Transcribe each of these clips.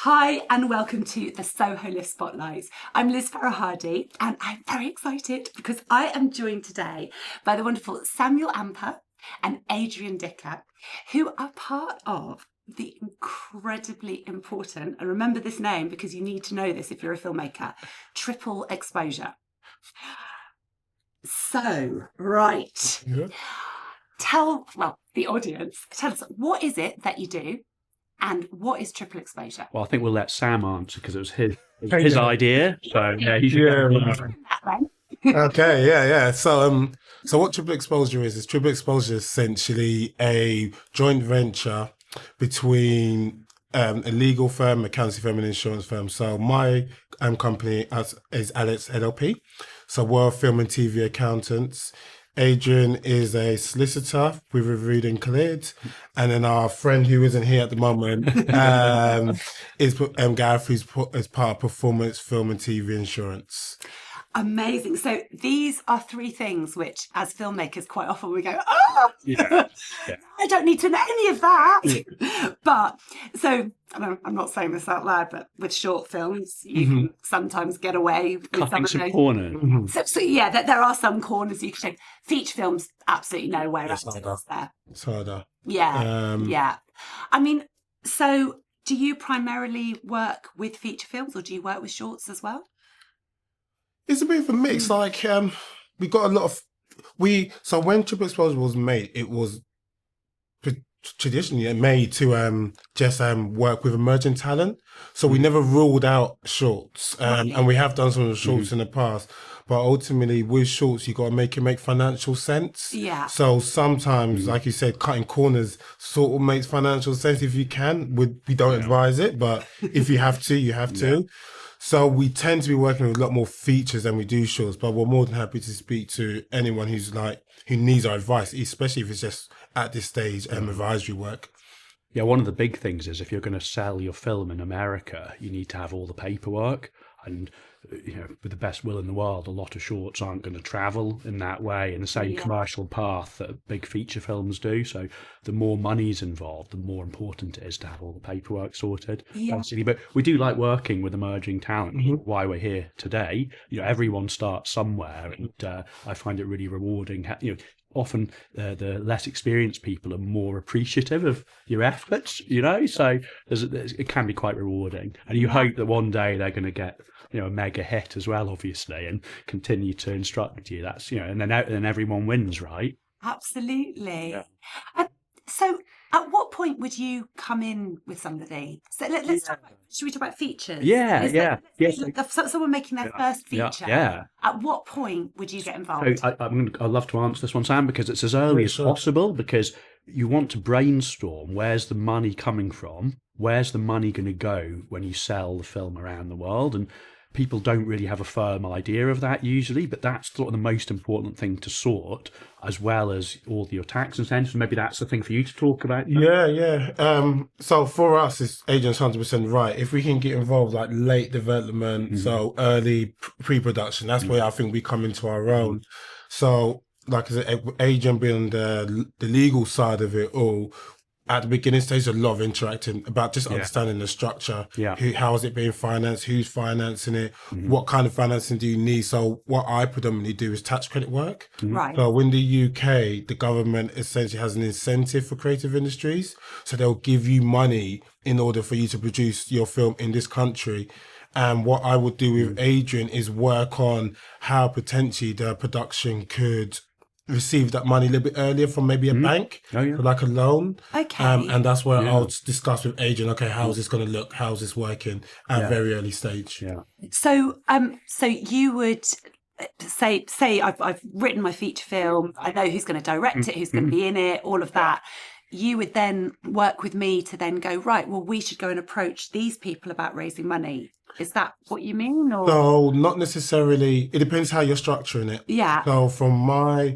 Hi and welcome to the SohoLIFF Spotlights. I'm Liz Farah-Hardy and I'm very excited because I am joined today by the wonderful Samuel Ampah and Adrian, who are part of the incredibly important, and remember this name because you need to know this if you're a filmmaker, triple exposure. So, right. Yeah. Tell the audience, tell us, what is it that you do? And what is triple exposure? Well, I think we'll let Sam answer because it was his idea. So yeah, he should Okay. So what triple exposure is triple exposure is essentially a joint venture between a legal firm, accounting firm, and insurance firm. So my company is Alex LLP. So we're film and TV accountants. Adrian is a solicitor. We've reviewed and cleared. And then our friend who isn't here at the moment is Gareth, who's as part of performance, film and TV insurance. Amazing. So these are three things which, as filmmakers, quite often we go, oh, yeah. I don't need to know any of that. But so I'm not saying this out loud, but with short films, you can sometimes get away with cutting some some corners. So yeah, there are some corners you can take. Feature films, absolutely nowhere else there. It's harder. Yeah, yeah. I mean, so do you primarily work with feature films or do you work with shorts as well? It's a bit of a mix. Like we got a lot of So when triple exposure was made, it was traditionally made to just work with emerging talent. So we never ruled out shorts, and we have done some of the shorts in the past. But ultimately, with shorts, you got to make it make financial sense. Yeah. So sometimes, like you said, cutting corners sort of makes financial sense if you can. We don't advise it, but if you have to, you have to. So we tend to be working with a lot more features than we do shorts, but we're more than happy to speak to anyone who needs our advice, especially if it's just at this stage advisory work. Yeah, one of the big things is if you're going to sell your film in America, you need to have all the paperwork. And with the best will in the world, a lot of shorts aren't going to travel in that way in the same commercial path that big feature films do. So the more money's involved, the more important it is to have all the paperwork sorted. Yeah. But we do like working with emerging talent. Why we're here today. Everyone starts somewhere, and I find it really rewarding. Often the less experienced people are more appreciative of your efforts, so it can be quite rewarding. And you hope that one day they're going to get a mega hit as well, obviously, and continue to instruct you. That's and then everyone wins, right? Absolutely. Yeah. So at what point would you come in with somebody? So let's talk about, should we talk about features? Someone making their first feature. Yeah. At what point would you get involved? So I'd love to answer this one, Sam, because it's as early as possible, because you want to brainstorm where's the money coming from, where's the money going to go when you sell the film around the world, and people don't really have a firm idea of that usually, but that's sort of the most important thing to sort, as well as all your tax incentives. Maybe that's the thing for you to talk about. Yeah. So for us, it's Adrian's 100% right. If we can get involved like late development, so early pre-production, that's where I think we come into our own. So like I said, Adrian being the legal side of it all, at the beginning stage, a lot of interacting about just understanding the structure. Yeah. How is it being financed? Who's financing it? What kind of financing do you need? So what I predominantly do is tax credit work. Right. So in the UK, the government essentially has an incentive for creative industries. So they'll give you money in order for you to produce your film in this country. And what I would do with Adrian is work on how potentially the production could receive that money a little bit earlier from maybe a bank, like a loan. Okay. And that's where I'll discuss with Adrian, okay, how's this going to look? How's this working at a very early stage? Yeah. So you would say I've written my feature film. I know who's going to direct it, who's going to be in it, all of that. You would then work with me to then go, right, well, we should go and approach these people about raising money. Is that what you mean? Or? No, not necessarily. It depends how you're structuring it. Yeah.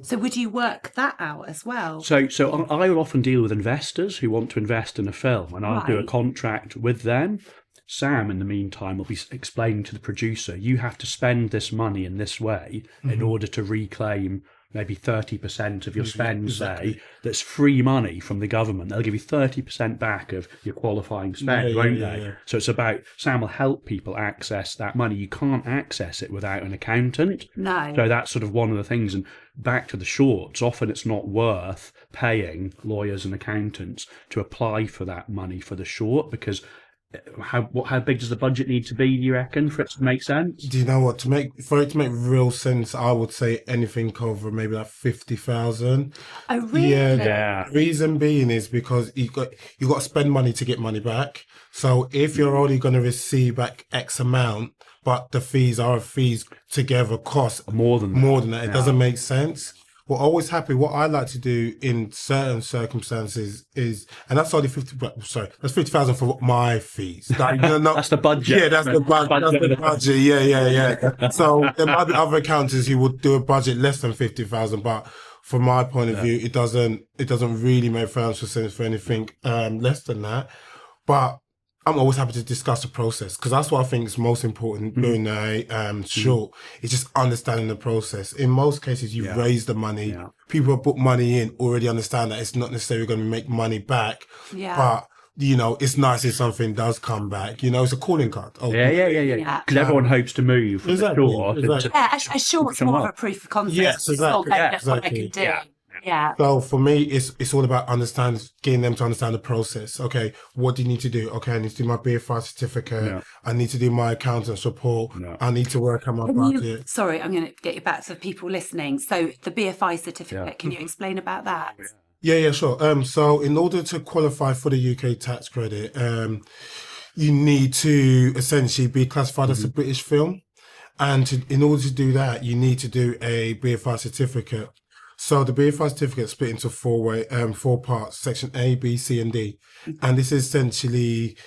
So would you work that out as well? So I will often deal with investors who want to invest in a film, and I'll do a contract with them. Sam, in the meantime, will be explaining to the producer, you have to spend this money in this way in order to reclaim maybe 30% of your spend, Exactly. say, that's free money from the government. They'll give you 30% back of your qualifying spend, won't they? Yeah. So it's about, Sam will help people access that money. You can't access it without an accountant. No. So that's sort of one of the things. And back to the shorts, often it's not worth paying lawyers and accountants to apply for that money for the short, because how big does the budget need to be, do you reckon, for it to make sense? Do you know what? For it to make real sense, I would say anything over maybe like 50,000. Oh, really? Yeah. Reason being is because you got to spend money to get money back. So if you're only going to receive back X amount, but the fees together cost More than that. it doesn't make sense. What always happy, what I like to do in certain circumstances is, and that's only 50,000 for my fees. Like, That's the budget. Yeah, that's the budget. Yeah. So there might be other accountants who would do a budget less than 50,000, but from my point of view, it doesn't really make financial sense for anything less than that. But I'm always happy to discuss the process, because that's what I think is most important doing a short. It's just understanding the process. In most cases, you raise the money. Yeah. People who put money in already understand that it's not necessarily going to make money back. Yeah. But, it's nice if something does come back. It's a calling card. Yeah. Because everyone hopes to move from the short into Yeah, a short's more of a proof of concept. Yes, exactly. That's what I can do. Yeah. So for me, it's all about getting them to understand the process. Okay, what do you need to do? Okay, I need to do my BFI certificate. Yeah. I need to do my accountant's report. Yeah. I need to work on my budget. Sorry, I'm going to get you back to people listening. So the BFI certificate, can you explain about that? Yeah, sure. So in order to qualify for the UK tax credit, you need to essentially be classified as a British film. And in order to do that, you need to do a BFI certificate. So the BFI certificate is split into four parts: Section A, B, C, and D. And this is essentially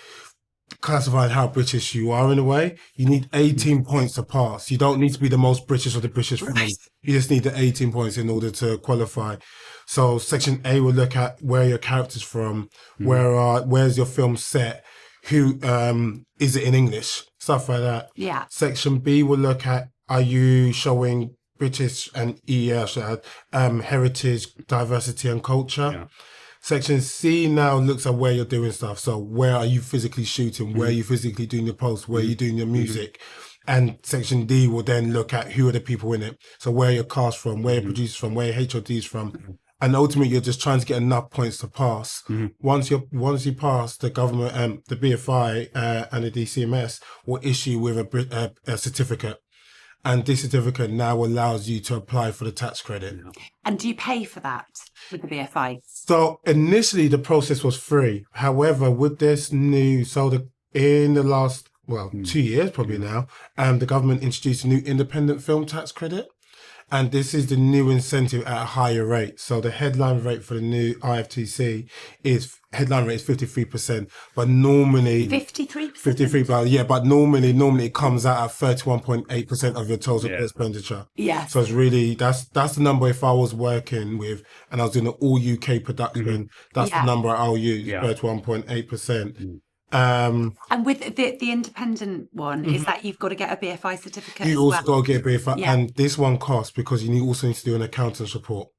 classifying how British you are in a way. You need 18 points to pass. You don't need to be the most British of the British family. You just need the 18 points in order to qualify. So Section A will look at where your character's from, where's your film set, who is it in English, stuff like that. Yeah. Section B will look at, are you showing British and heritage, diversity and culture. Yeah. Section C now looks at where you're doing stuff. So where are you physically shooting? Where are you physically doing your posts? Where are you doing your music? And Section D will then look at who are the people in it. So where are your cast from? Where are your producers from? Where are your HODs from? And ultimately, you're just trying to get enough points to pass. Once you pass, the government, the BFI and the DCMS will issue with a certificate. And this certificate now allows you to apply for the tax credit. And do you pay for that with the BFI? So initially the process was free. However, with this new, in the last, 2 years probably now, the government introduced a new independent film tax credit. And this is the new incentive at a higher rate. So the headline rate for the new IFTC is 53%, but normally 53%. 53%. Yeah, but normally it comes out at 31.8% of your total expenditure. Yeah. So it's really that's the number. If I was working with and I was doing an all UK production, that's the number I'll use. 31.8%. And with the independent one, is that you've got to get a BFI certificate? You also got to get a BFI, Yeah. and this one costs because you also need to do an accountant's report.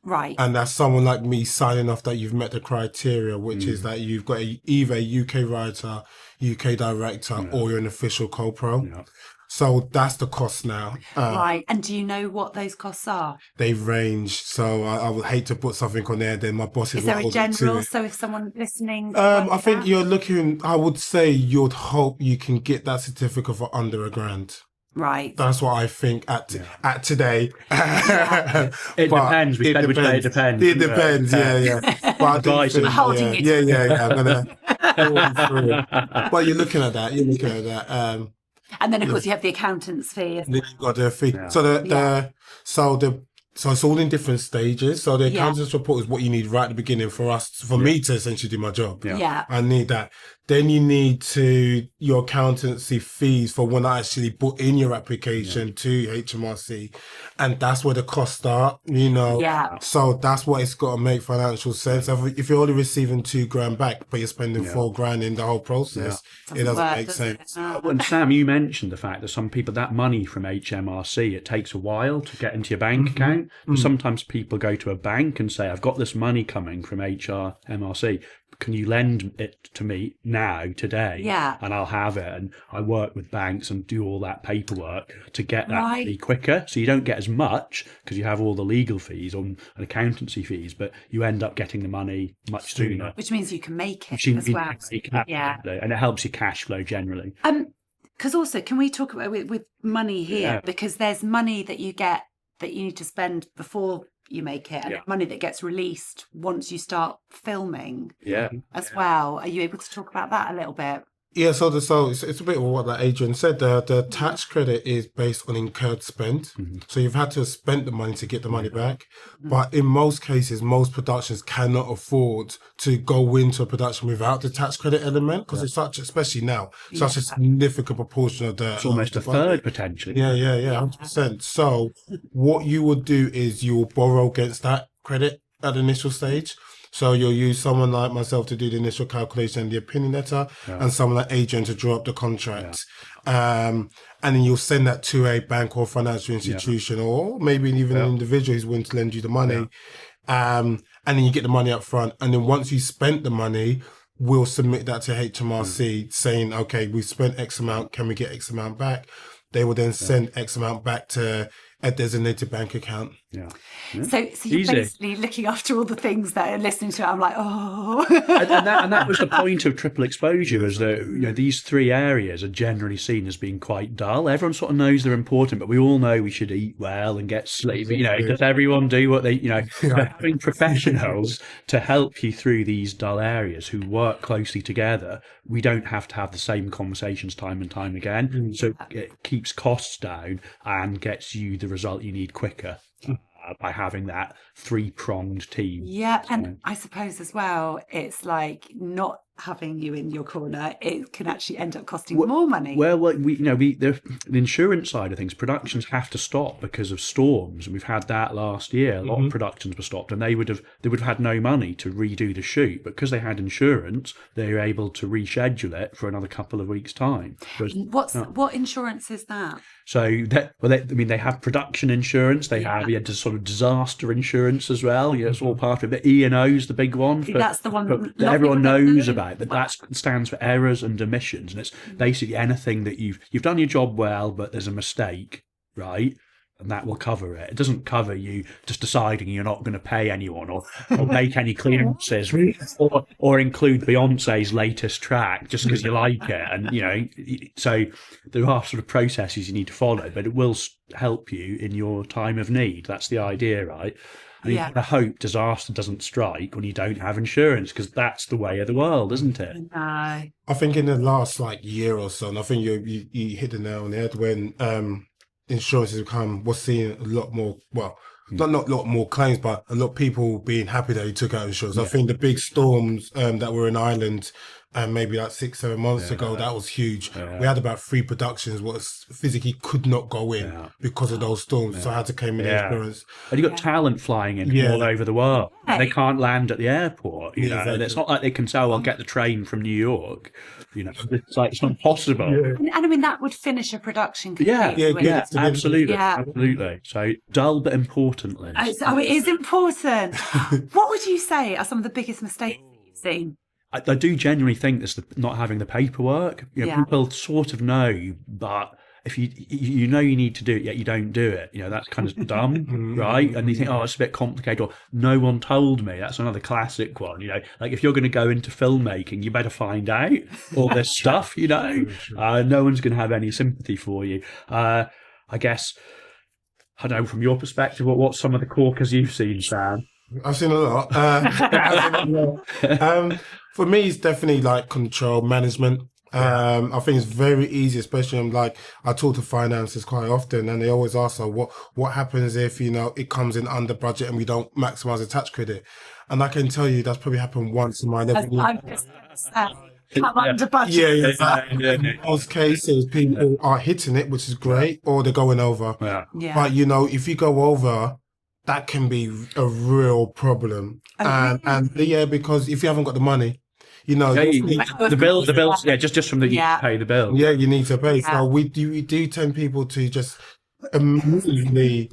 Right. And that's someone like me signing off that you've met the criteria, which is that you've got either a UK writer, UK director, or you're an official co-pro. Yeah. So that's the cost now. Right. And do you know what those costs are? They range. So I would hate to put something on there, then my boss Is there a general? So if someone listening... I think you're looking, I would say you'd hope you can get that certificate for under £1,000. Right. That's what I think at today. It depends. We said which day it depends. It depends, yeah. But I do think, holding it. Yeah. I'm going to go on through it. But you're looking at that. And then, of course, you have the accountant's fee. Then you've got the fee. Yeah. So it's all in different stages. So the accountant's report is what you need right at the beginning for me to essentially do my job. Yeah. I need that. Then you need your accountancy fees for when I actually put in your application to HMRC. And that's where the costs start, Yeah. So that's what it's got to make financial sense. If you're only receiving £2,000 back, but you're spending £4,000 in the whole process, it doesn't make sense. And Sam, you mentioned the fact that some people, that money from HMRC, it takes a while to get into your bank account. Sometimes people go to a bank and say, I've got this money coming from MRC. Can you lend it to me now, today? Yeah. And I'll have it. And I work with banks and do all that paperwork to get that Right. money quicker. So you don't get as much because you have all the legal fees and accountancy fees, but you end up getting the money much sooner. Which means you can make it Which means as you well. can make it, Yeah. and it helps your cash flow generally. Because also, can we talk about with money here? Yeah. Because there's money that you get that you need to spend before you make it, and Yeah. money that gets released once you start filming Yeah. as well. Are you able to talk about that a little bit? Yeah, so it's a bit of what like Adrian said. The tax credit is based on incurred spend. So you've had to have spent the money to get the money back. But in most cases, most productions cannot afford to go into a production without the tax credit element because it's such, especially now, such a significant proportion of the. It's almost a third potentially. Yeah, 100%. So what you would do is you'll borrow against that credit at the initial stage. So you'll use someone like myself to do the initial calculation and the opinion letter, and someone like Adrian to draw up the contract. And then you'll send that to a bank or financial institution, or maybe even an individual who's willing to lend you the money. And then you get the money up front. And then once you spent the money, we'll submit that to HMRC saying, okay, we've spent X amount. Can we get X amount back? They will then send X amount back to a designated bank account. So you're Easy. basically looking after all the things that are listening to it. I'm like, oh. and that was the point of triple exposure, is that these three areas are generally seen as being quite dull. Everyone sort of knows they're important, but we all know we should eat well and get sleep. Does everyone do what they But having professionals to help you through these dull areas who work closely together, we don't have to have the same conversations time and time again. So it keeps costs down and gets you the result you need quicker. By having that three-pronged team. Yeah, and I suppose as well, it's like not having you in your corner, it can actually end up costing more money. Well, the insurance side of things, productions have to stop because of storms, and we've had that last year. A lot of productions were stopped, and they would have had no money to redo the shoot, but because they had insurance, they were able to reschedule it for another couple of weeks' time. What insurance is that? So they have production insurance. They have sort of disaster insurance as well. It's all part of it. The E&O's the big one. That's the one that everyone knows about. But that stands for errors and omissions, and it's basically anything that you've done your job well, but there's a mistake, right? And that will cover it. It doesn't cover you just deciding you're not going to pay anyone or make any clearances or include Beyonce's latest track just because you like it. And, so there are sort of processes you need to follow, but it will help you in your time of need. That's the idea, right? And you kind of hope disaster doesn't strike when you don't have insurance, because that's the way of the world, isn't it? No. I think in the last year or so, and I think you hit the nail on the head when insurance has become, we're seeing a lot more, not a lot more claims, but a lot of people being happy that you took out insurance. I think the big storms that were in Ireland maybe 6-7 months ago, that was huge. We had about 3 productions what physically could not go in because of those storms, so I had to claim insurance. And you've got talent flying in all over the world. They can't land at the airport, exactly. And it's not like they can say, I'll get the train from New York. It's not possible. And I mean, that would finish a production completely. Yeah, absolutely. So dull but importantly. Oh, it is important. What would you say are some of the biggest mistakes you've seen? I do genuinely think it's not having the paperwork. People sort of know, but if you know you need to do it, yet you don't do it, that's kind of dumb, right? And you think, it's a bit complicated, or no one told me. That's another classic one. Like if you're going to go into filmmaking, you better find out all this stuff. No one's going to have any sympathy for you. I guess, I don't know, from your perspective, what's some of the corkers you've seen, Sam? I've seen a lot. For me, it's definitely control management. I think it's very easy, especially I talk to finances quite often, and they always ask, what happens if it comes in under budget and we don't maximize the tax credit? And I can tell you that's probably happened once in my life. Come under budget. In most cases, people are hitting it, which is great, or they're going over. Yeah. But if you go over, that can be a real problem. Because if you haven't got the money, the bills, just from the you pay the bill. Yeah, you need to pay. So we do tend people to just immediately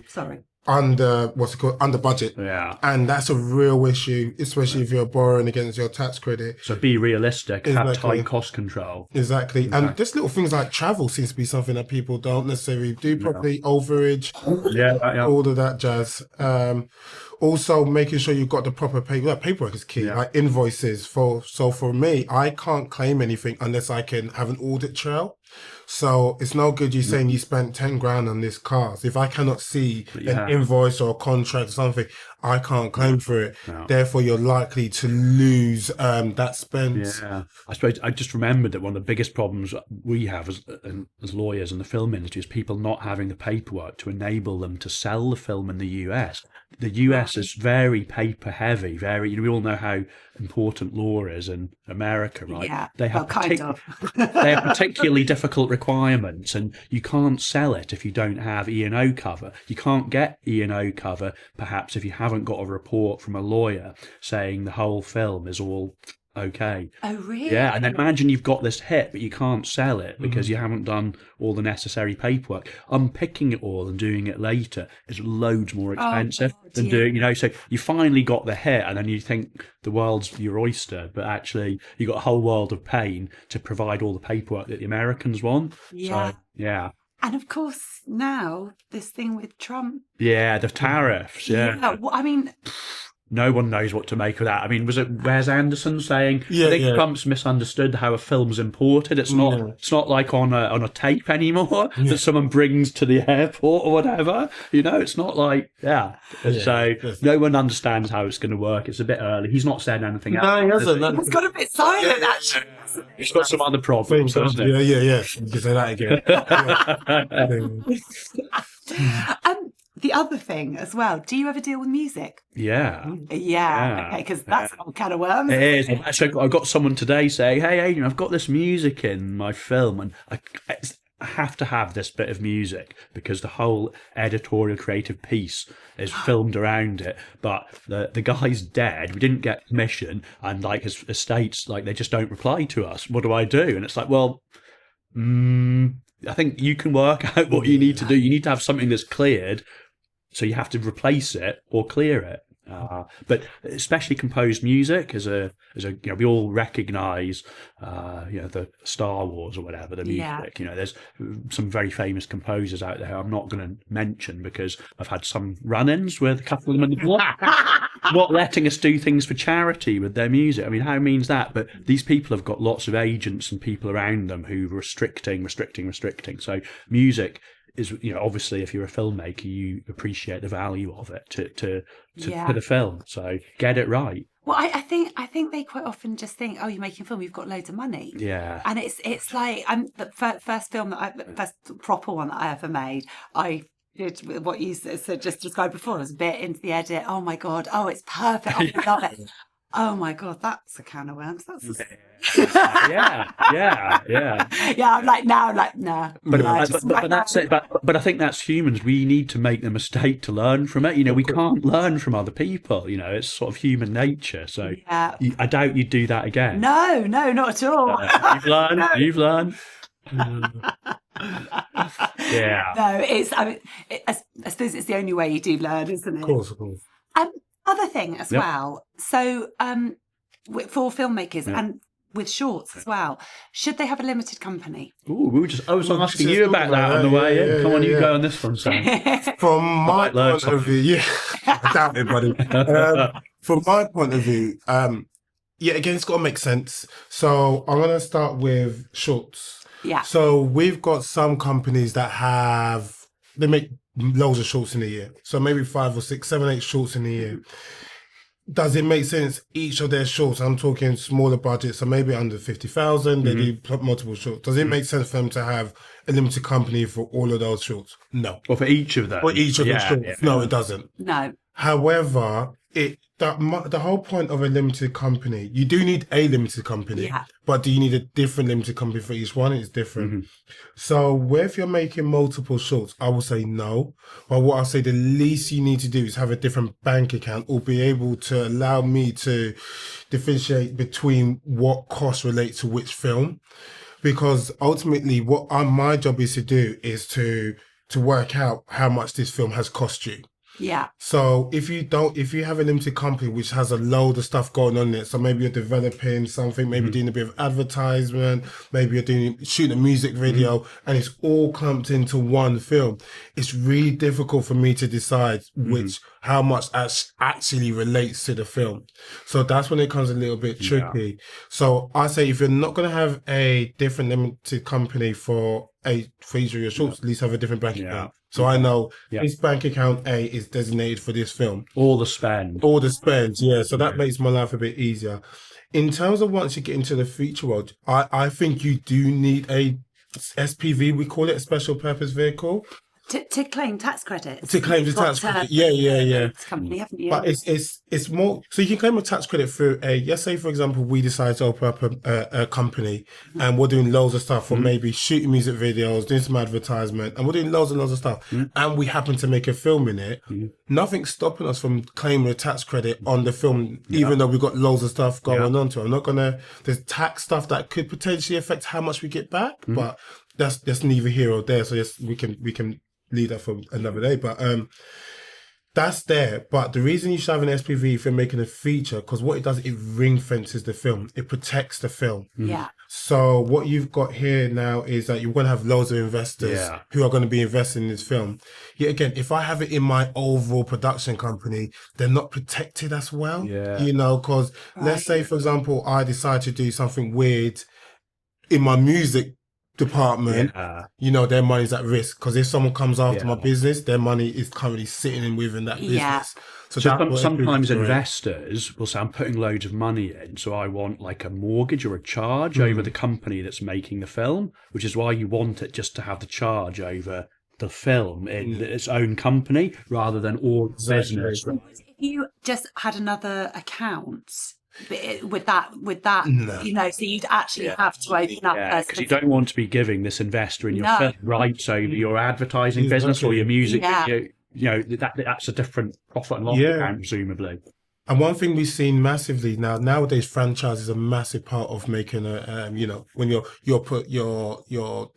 under under budget. Yeah. And that's a real issue, especially if you're borrowing against your tax credit. So be realistic, have Exactly. tight cost control. Exactly. And just little things like travel seems to be something that people don't necessarily do properly, overage, all of that jazz. Also making sure you've got the proper paperwork. Paperwork is key, like invoices. So for me, I can't claim anything unless I can have an audit trail. So it's no good you saying you spent 10 grand on this car. So if I cannot see an invoice or a contract or something, I can't claim for it. No. Therefore, you're likely to lose that spend. Yeah, I suppose I just remembered that one of the biggest problems we have as lawyers in the film industry is people not having the paperwork to enable them to sell the film in the US. The US is very paper heavy, we all know how important law is in America, right? Yeah, they have kind of. they have particularly difficult requirements, and you can't sell it if you don't have E&O cover. You can't get E&O cover, perhaps, if you haven't got a report from a lawyer saying the whole film is all okay. Oh, really? Yeah, and then imagine you've got this hit, but you can't sell it because you haven't done all the necessary paperwork. Unpicking it all and doing it later is loads more expensive than doing, so you finally got the hit and then you think the world's your oyster, but actually you got a whole world of pain to provide all the paperwork that the Americans want. Yeah. So, yeah. And of course, now this thing with Trump. Yeah, the tariffs. Yeah. Well, I mean, no one knows what to make of that. I mean, was it Wes Anderson saying? I think Trump's misunderstood how a film's imported. It's not. It's not like on a tape anymore that someone brings to the airport or whatever. It's not like So no one understands how it's going to work. It's a bit early. He's not said anything else. No, he hasn't. He's got a bit silent actually. He's got some other problems, hasn't he? Yeah. You can say that again. The other thing as well, do you ever deal with music? Yeah. Okay, because that's a kind of worms. It is. Actually, I got someone today saying, "Hey, Adrian, I've got this music in my film, and I have to have this bit of music because the whole editorial creative piece is filmed around it. But the guy's dead. We didn't get permission, and like his estates, they just don't reply to us. What do I do?" And it's like, well, I think you can work out what you need to do. You need to have something that's cleared. So you have to replace it or clear it. But especially composed music we all recognise the Star Wars or whatever, the music. There's some very famous composers out there I'm not going to mention because I've had some run-ins with a couple of them in the not letting us do things for charity with their music. I mean, how means that? But these people have got lots of agents and people around them who restricting. So music is, obviously if you're a filmmaker, you appreciate the value of it to the film. So get it right. Well, I think they quite often just think, oh, you're making a film, you've got loads of money. Yeah. And it's like the first proper one that I ever made, I did what you said just described before. I was a bit into the edit. Oh my God. Oh, it's perfect. I love it. Oh my God, that's a can of worms. Yeah. I'm like, nah. But that's it. But I think that's humans. We need to make the mistake to learn from it. We can't learn from other people. It's sort of human nature. So I doubt you'd do that again. No, not at all. You've learned. Yeah. No, I suppose it's the only way you do learn, isn't it? Of course. Other thing as well. So, for filmmakers and with shorts as well, should they have a limited company? Ooh, I was asking you about that on the way in. Come on, you go on this one, Sam. From my point of view, I doubt it, buddy. From my point of view, again, it's got to make sense. So I'm going to start with shorts. Yeah. So we've got some companies that they make loads of shorts in a year. So maybe 5 or 6, 7, 8 shorts in a year. Does it make sense? Each of their shorts, I'm talking smaller budgets, so maybe under 50,000, they do multiple shorts. Does it make sense for them to have a limited company for all of those shorts? No. Or for each of them? For each of the shorts. No, it doesn't. No. However, the whole point of a limited company, you do need a limited company, but do you need a different limited company for each one? It's different. So if you're making multiple shorts, I will say no. But what I'll say the least you need to do is have a different bank account or be able to allow me to differentiate between what costs relate to which film. Because ultimately what my job is to do is to work out how much this film has cost you. Yeah. So if you have a limited company which has a load of stuff going on in it, so maybe you're developing something, maybe doing a bit of advertisement, maybe you're shooting a music video, and it's all clumped into one film, it's really difficult for me to decide how much actually relates to the film. So that's when it becomes a little bit tricky. So I say if you're not going to have a different limited company for each of your shorts, at least have a different bank account. So I know this bank account A is designated for this film. All the spend. Yeah. So that makes my life a bit easier. In terms of once you get into the feature world, I think you do need a SPV, we call it, a special purpose vehicle. To claim tax credits. To claim the tax credit. Yeah. Company, haven't you? But it's more, so you can claim a tax credit through let's say, for example, we decide to open up a company and we're doing loads of stuff for maybe shooting music videos, doing some advertisement, and we're doing loads and loads of stuff. And we happen to make a film in it. Nothing's stopping us from claiming a tax credit on the film, even though we've got loads of stuff going on to it. There's tax stuff that could potentially affect how much we get back, but that's neither here or there. So yes, we can leave that for another day, but that's there. But the reason you should have an SPV if you're making a feature, because what it does, it ring fences the film, it protects the film. Yeah. So what you've got here now is that you're going to have loads of investors who are going to be investing in this film. Yet again, if I have it in my overall production company, they're not protected as well. You know, because let's say, for example, I decide to do something weird in my music department, you know, their money's at risk, because if someone comes after my business, their money is currently sitting in within that business. So sometimes investors will say, I'm putting loads of money in, so I want like a mortgage or a charge over the company that's making the film, which is why you want it just to have the charge over the film in its own company rather than all business. If you just had another account with that, you know, so you'd actually have to open up, because you don't want to be giving this investor in your film rights over your advertising business or your music video. You know, that's a different profit and loss account, presumably. And one thing we've seen massively nowadays, franchise is a massive part of making a, you know, when you're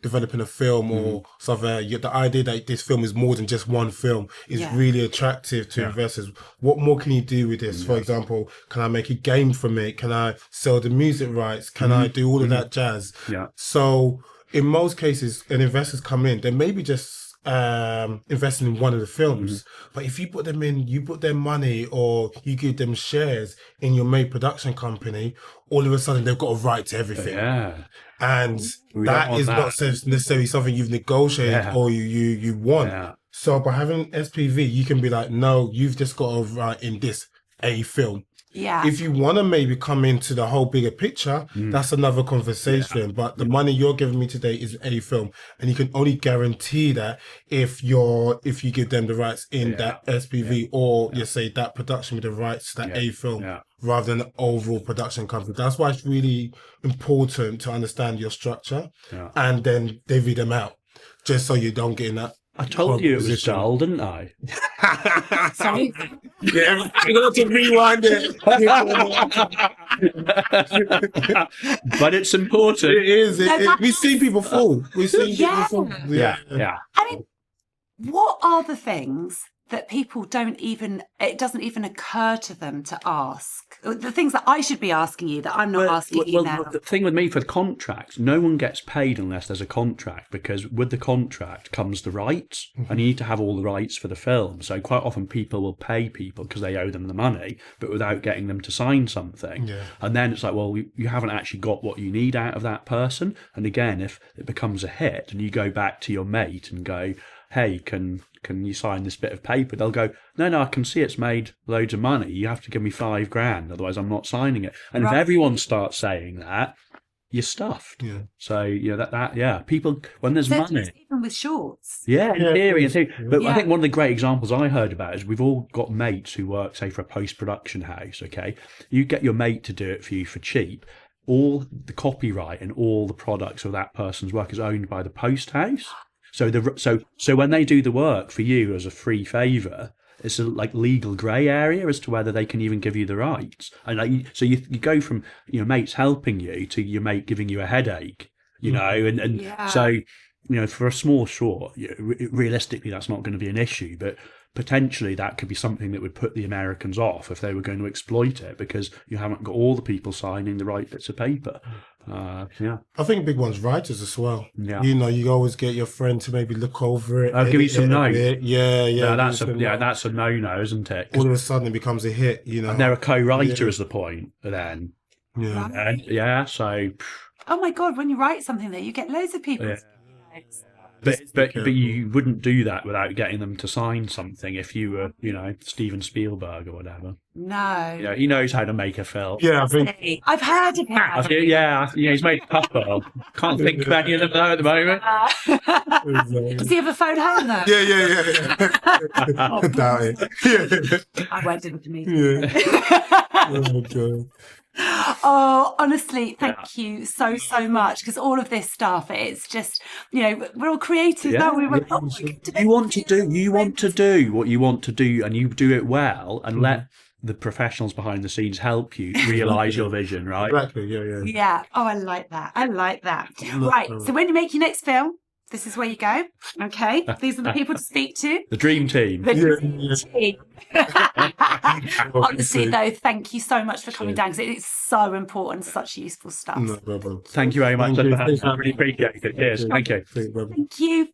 developing a film or something, the idea that this film is more than just one film is really attractive to investors. What more can you do with this? For example, can I make a game from it? Can I sell the music rights? Can I do all of that jazz? So in most cases, when investors come in, they maybe just investing in one of the films, but if you put their money or you give them shares in your main production company, all of a sudden they've got a right to everything. And that is not necessarily something you've negotiated or you want. So by having SPV, you can be like, no, you've just got a right in this a film. If you want to maybe come into the whole bigger picture, that's another conversation. But the money you're giving me today is a film, and you can only guarantee that if you give them the rights in that SPV or you say that production with the rights to that a film, rather than the overall production company. That's why it's really important to understand your structure and then divvy them out, just so you don't get in that. I told you it was dull, didn't I? Sorry. Yeah, I'm going to rewind it. But it's important. It is. We've seen people fall. We've seen people fall. Yeah. I mean, what are the things that people it doesn't even occur to them to ask? The things that I should be asking you that I'm not asking you now. The thing with me for the contract, no one gets paid unless there's a contract, because with the contract comes the rights, and you need to have all the rights for the film. So quite often people will pay people because they owe them the money, but without getting them to sign something. And then it's like, well, you haven't actually got what you need out of that person. And again, if it becomes a hit and you go back to your mate and go, hey, can you sign this bit of paper? They'll go, no, I can see it's made loads of money. You have to give me $5,000, otherwise I'm not signing it. And if everyone starts saying that, you're stuffed. So, you know, people, when there's money. Even with shorts. In theory. But I think one of the great examples I heard about is we've all got mates who work, say, for a post-production house, okay? You get your mate to do it for you for cheap. All the copyright and all the products of that person's work is owned by the post house. So when they do the work for you as a free favour, it's a legal grey area as to whether they can even give you the rights. And so you go from mates helping you to your mate giving you a headache, so for a small short, realistically that's not going to be an issue. But potentially that could be something that would put the Americans off if they were going to exploit it, because you haven't got all the people signing the right bits of paper. Yeah. I think big one's writers as well. Yeah. You know, you always get your friend to maybe look over it. I'll give you some notes. Yeah. That's a no-no, isn't it? All of a sudden it becomes a hit, you know. And they're a co-writer is the point then. Yeah. And yeah, so Oh my God, when you write something there, you get loads of people. Yeah. But you wouldn't do that without getting them to sign something if you were, you know, Steven Spielberg or whatever. No. You know, he knows how to make a film. Yeah, I think I've heard of him. Yeah, he's made a couple. Can't think of any of them though at the moment. Does he have a phone home though? Yeah. Doubt it. I won't do it to me. Yeah. Oh God. Oh, honestly, thank you so much, because all of this stuff, it's just, you know, we're all creative, Yeah. aren't we? You want to do what you want to do, and you do it well, and let the professionals behind the scenes help you realise your vision, right? Exactly. Yeah. Yeah. Oh, I like that. Right. So when you make your next film, this is where you go. Okay. These are the people to speak to. The dream team. The dream team. Honestly, though, thank you so much for coming down, because it's so important, such useful stuff. No problem. Thank you very much. Thank you. I really appreciate it. Cheers. Thank you. Thank you.